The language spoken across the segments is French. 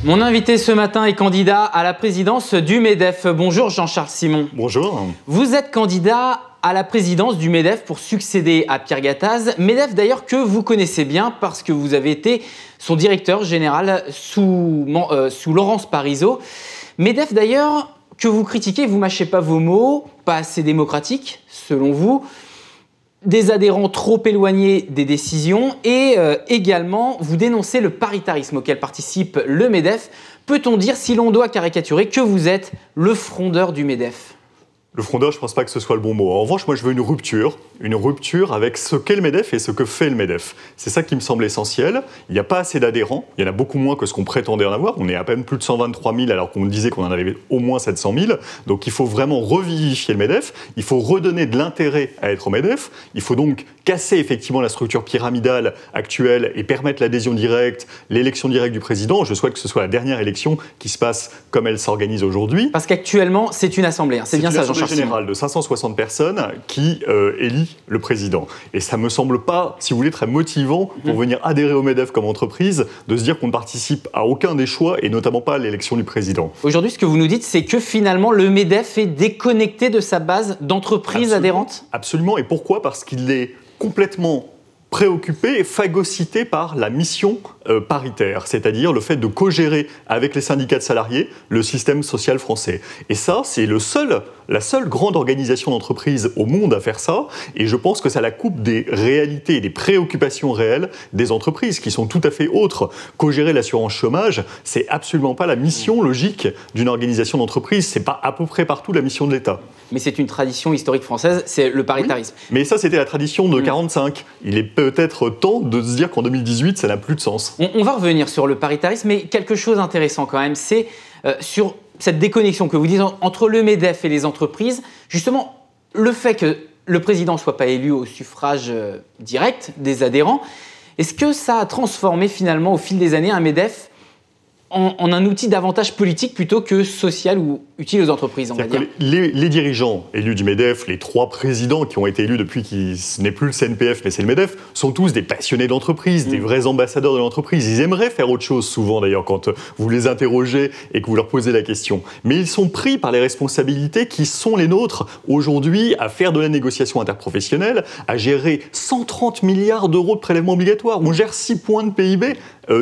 Mon invité ce matin est candidat à la présidence du MEDEF. Bonjour Jean-Charles Simon. Bonjour. Vous êtes candidat à la présidence du MEDEF pour succéder à Pierre Gattaz. MEDEF d'ailleurs que vous connaissez bien parce que vous avez été son directeur général sous Laurence Parisot. MEDEF d'ailleurs que vous critiquez, vous mâchez pas vos mots, pas assez démocratique selon vous. Des adhérents trop éloignés des décisions et également vous dénoncez le paritarisme auquel participe le MEDEF. Peut-on dire, si l'on doit caricaturer, que vous êtes le frondeur du MEDEF ? Le frondeur, je ne pense pas que ce soit le bon mot. En revanche, moi, je veux une rupture avec ce qu'est le MEDEF et ce que fait le MEDEF. C'est ça qui me semble essentiel. Il n'y a pas assez d'adhérents. Il y en a beaucoup moins que ce qu'on prétendait en avoir. On est à peine plus de 123 000 alors qu'on disait qu'on en avait au moins 700 000. Donc, il faut vraiment revivifier le MEDEF. Il faut redonner de l'intérêt à être au MEDEF. Il faut donc casser effectivement la structure pyramidale actuelle et permettre l'adhésion directe, l'élection directe du président. Je souhaite que ce soit la dernière élection qui se passe comme elle s'organise aujourd'hui. Parce qu'actuellement, c'est une assemblée. C'est bien ça, Jean-Charles Simon. Général de 560 personnes qui élit le président. Et ça ne me semble pas, si vous voulez, très motivant pour venir adhérer au MEDEF comme entreprise, de se dire qu'on ne participe à aucun des choix et notamment pas à l'élection du président. Aujourd'hui, ce que vous nous dites, c'est que finalement, le MEDEF est déconnecté de sa base d'entreprises adhérentes ? Absolument. Et pourquoi ? Parce qu'il est complètement préoccupé et phagocyté par la mission paritaire, c'est-à-dire le fait de co-gérer avec les syndicats de salariés le système social français. Et ça, c'est la seule grande organisation d'entreprise au monde à faire ça, et je pense que ça la coupe des réalités et des préoccupations réelles des entreprises, qui sont tout à fait autres. Co-gérer l'assurance chômage, c'est absolument pas la mission logique d'une organisation d'entreprise, c'est pas à peu près partout la mission de l'État. Mais c'est une tradition historique française, c'est le paritarisme. Oui, mais ça, c'était la tradition de 45. Il est peut-être temps de se dire qu'en 2018, ça n'a plus de sens. On va revenir sur le paritarisme, mais quelque chose d'intéressant quand même, c'est sur cette déconnexion que vous dites entre le MEDEF et les entreprises. Justement, le fait que le président ne soit pas élu au suffrage direct des adhérents, est-ce que ça a transformé finalement au fil des années un MEDEF en un outil davantage politique plutôt que social ou utile aux entreprises, on va dire. Les dirigeants élus du MEDEF, les 3 présidents qui ont été élus depuis que ce n'est plus le CNPF mais c'est le MEDEF, sont tous des passionnés d'entreprise, des vrais ambassadeurs de l'entreprise. Ils aimeraient faire autre chose souvent d'ailleurs quand vous les interrogez et que vous leur posez la question. Mais ils sont pris par les responsabilités qui sont les nôtres aujourd'hui à faire de la négociation interprofessionnelle, à gérer 130 milliards d'euros de prélèvements obligatoires. On gère 6 points de PIB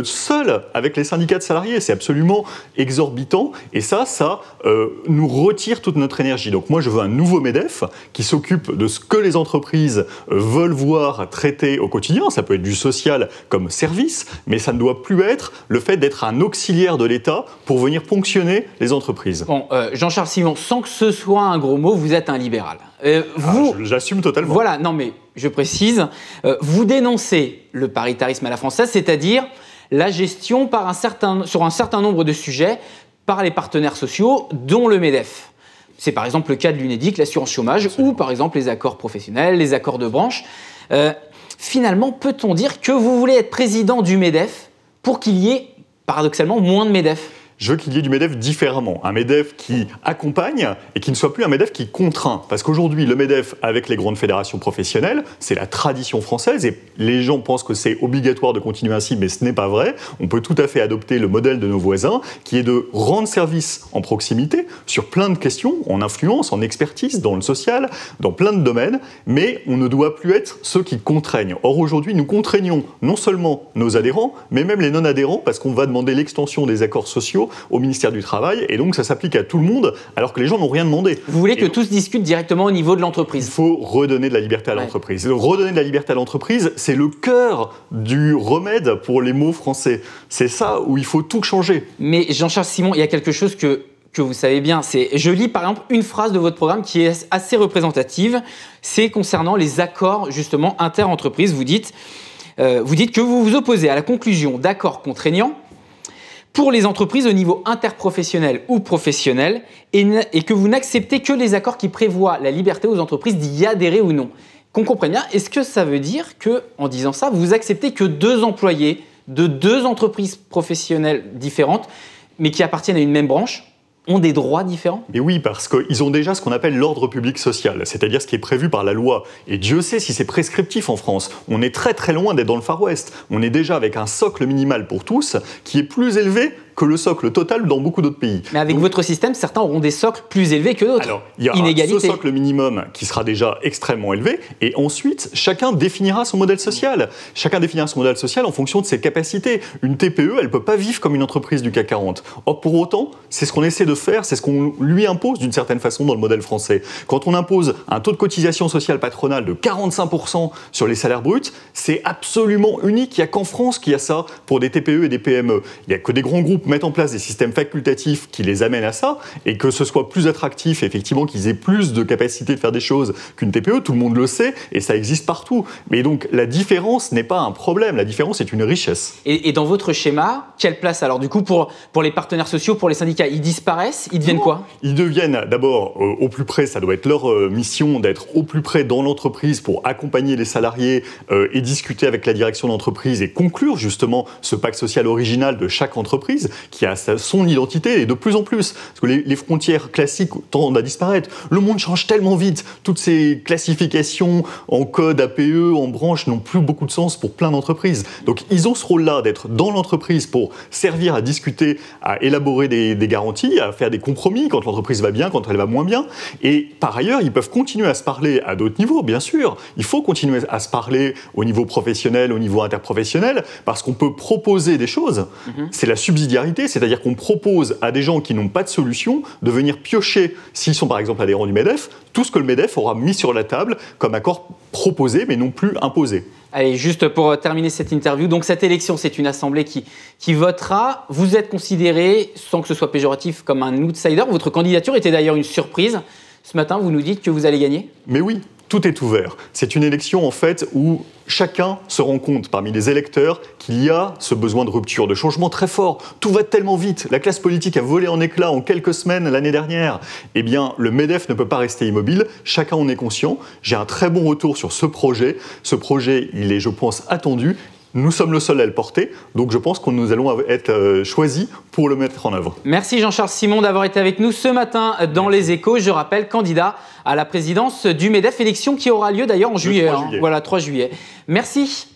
seul avec les syndicats de salariés. C'est absolument exorbitant et ça nous retire toute notre énergie. Donc moi, je veux un nouveau MEDEF qui s'occupe de ce que les entreprises veulent voir traité au quotidien. Ça peut être du social comme service, mais ça ne doit plus être le fait d'être un auxiliaire de l'État pour venir ponctionner les entreprises. Bon, Jean-Charles Simon, sans que ce soit un gros mot, vous êtes un libéral. J'assume totalement. Voilà, non mais je précise, vous dénoncez le paritarisme à la française, c'est-à-dire la gestion sur un certain nombre de sujets par les partenaires sociaux, dont le MEDEF. C'est par exemple le cas de l'UNEDIC, l'assurance chômage, ou par exemple les accords professionnels, les accords de branche. Finalement, peut-on dire que vous voulez être président du MEDEF pour qu'il y ait, paradoxalement, moins de MEDEF ? Je veux qu'il y ait du MEDEF différemment. Un MEDEF qui accompagne et qui ne soit plus un MEDEF qui contraint. Parce qu'aujourd'hui, le MEDEF, avec les grandes fédérations professionnelles, c'est la tradition française et les gens pensent que c'est obligatoire de continuer ainsi, mais ce n'est pas vrai. On peut tout à fait adopter le modèle de nos voisins qui est de rendre service en proximité sur plein de questions, en influence, en expertise, dans le social, dans plein de domaines, mais on ne doit plus être ceux qui contraignent. Or, aujourd'hui, nous contraignons non seulement nos adhérents, mais même les non-adhérents parce qu'on va demander l'extension des accords sociaux au ministère du Travail, et donc ça s'applique à tout le monde, alors que les gens n'ont rien demandé. Vous voulez que tous discutent directement au niveau de l'entreprise ? Il faut redonner de la liberté à l'entreprise. Redonner de la liberté à l'entreprise, c'est le cœur du remède pour les mots français. C'est ça où il faut tout changer. Mais Jean-Charles Simon, il y a quelque chose que vous savez bien, je lis par exemple une phrase de votre programme qui est assez représentative, c'est concernant les accords justement inter-entreprises. Vous dites que vous vous opposez à la conclusion d'accords contraignants pour les entreprises au niveau interprofessionnel ou professionnel et que vous n'acceptez que les accords qui prévoient la liberté aux entreprises d'y adhérer ou non. Qu'on comprenne bien, est-ce que ça veut dire que, en disant ça, vous acceptez que 2 employés de 2 entreprises professionnelles différentes, mais qui appartiennent à une même branche, ont des droits différents ? Et oui, parce qu'ils ont déjà ce qu'on appelle l'ordre public social, c'est-à-dire ce qui est prévu par la loi. Et Dieu sait si c'est prescriptif en France. On est très très loin d'être dans le Far West. On est déjà avec un socle minimal pour tous qui est plus élevé que le socle total dans beaucoup d'autres pays. Mais avec votre système, certains auront des socles plus élevés que d'autres. Alors, il y a ce socle minimum qui sera déjà extrêmement élevé, et ensuite, chacun définira son modèle social. Chacun définira son modèle social en fonction de ses capacités. Une TPE, elle ne peut pas vivre comme une entreprise du CAC 40. Or, pour autant, c'est ce qu'on essaie de faire, c'est ce qu'on lui impose d'une certaine façon dans le modèle français. Quand on impose un taux de cotisation sociale patronale de 45% sur les salaires bruts, c'est absolument unique. Il n'y a qu'en France qu'il y a ça pour des TPE et des PME. Il n'y a que des grands groupes mettent en place des systèmes facultatifs qui les amènent à ça, et que ce soit plus attractif, effectivement, qu'ils aient plus de capacité de faire des choses qu'une TPE, tout le monde le sait, et ça existe partout. Mais donc, la différence n'est pas un problème, la différence est une richesse. Et dans votre schéma, quelle place alors du coup pour les partenaires sociaux, pour les syndicats? Ils disparaissent? Ils deviennent quoi? Ils deviennent d'abord au plus près, ça doit être leur mission d'être au plus près dans l'entreprise pour accompagner les salariés et discuter avec la direction d'entreprise et conclure justement ce pacte social original de chaque entreprise qui a son identité, et de plus en plus. Parce que les frontières classiques tendent à disparaître. Le monde change tellement vite. Toutes ces classifications en code, APE, en branche n'ont plus beaucoup de sens pour plein d'entreprises. Donc ils ont ce rôle-là d'être dans l'entreprise pour servir à discuter, à élaborer des garanties, à faire des compromis quand l'entreprise va bien, quand elle va moins bien. Et par ailleurs, ils peuvent continuer à se parler à d'autres niveaux, bien sûr. Il faut continuer à se parler au niveau professionnel, au niveau interprofessionnel, parce qu'on peut proposer des choses. C'est la subsidiarité, c'est-à-dire qu'on propose à des gens qui n'ont pas de solution de venir piocher, s'ils sont par exemple adhérents du MEDEF, tout ce que le MEDEF aura mis sur la table comme accord proposé, mais non plus imposé. Allez, juste pour terminer cette interview, donc cette élection, c'est une assemblée qui votera. Vous êtes considéré, sans que ce soit péjoratif, comme un outsider. Votre candidature était d'ailleurs une surprise. Ce matin, vous nous dites que vous allez gagner? Mais oui, tout est ouvert. C'est une élection en fait où chacun se rend compte parmi les électeurs qu'il y a ce besoin de rupture, de changement très fort. Tout va tellement vite. La classe politique a volé en éclats en quelques semaines l'année dernière. Eh bien, le MEDEF ne peut pas rester immobile. Chacun en est conscient. J'ai un très bon retour sur ce projet. Ce projet, il est, je pense, attendu. Nous sommes le seul à le porter, donc je pense que nous allons être choisis pour le mettre en œuvre. Merci Jean-Charles Simon d'avoir été avec nous ce matin dans Les Échos. Je rappelle, candidat à la présidence du MEDEF, élection qui aura lieu d'ailleurs en juillet. 3 juillet. Voilà, 3 juillet. Merci.